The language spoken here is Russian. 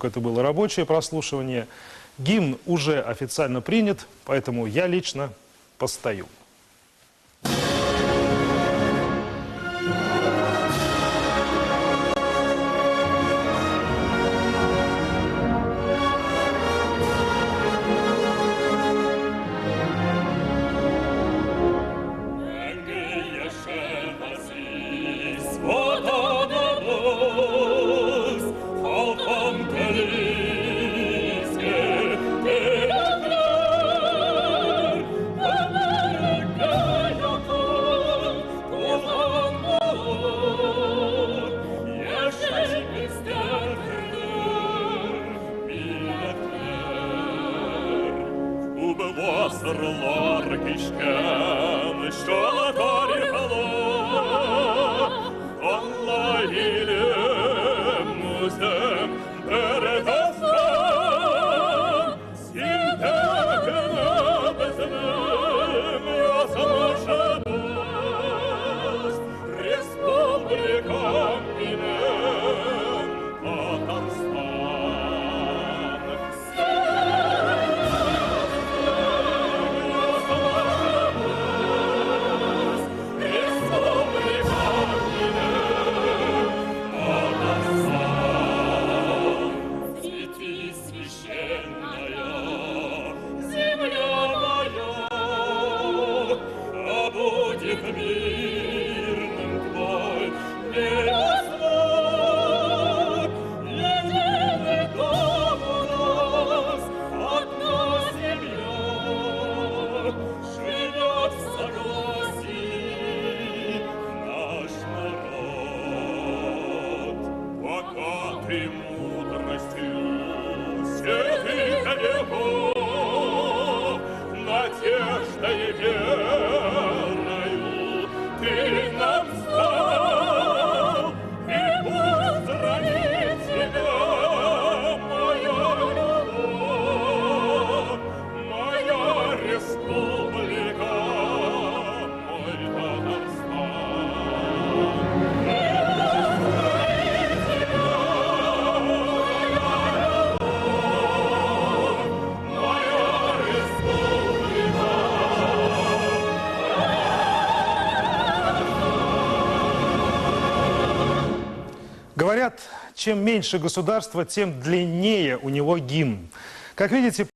Это было рабочее прослушивание. Гимн уже официально принят, поэтому я лично постою. Wasserlar kişken şalatari hala Allah ilim müzem beredastan simtekine bizim yazmışımız Respublikam inen Tatarstan. Будет мирным твой небосвод, единый дом у нас, одна семья, живет в согласии наш народ. Богатый мудростью святых веков, надеждой и верою ты нам стал, и поздравит тебя моя любовь, моя республика, мой Татарстан. И поздравит тебя моя любовь, моя республика. Говорят, чем меньше государства, тем длиннее у него гимн. Как видите,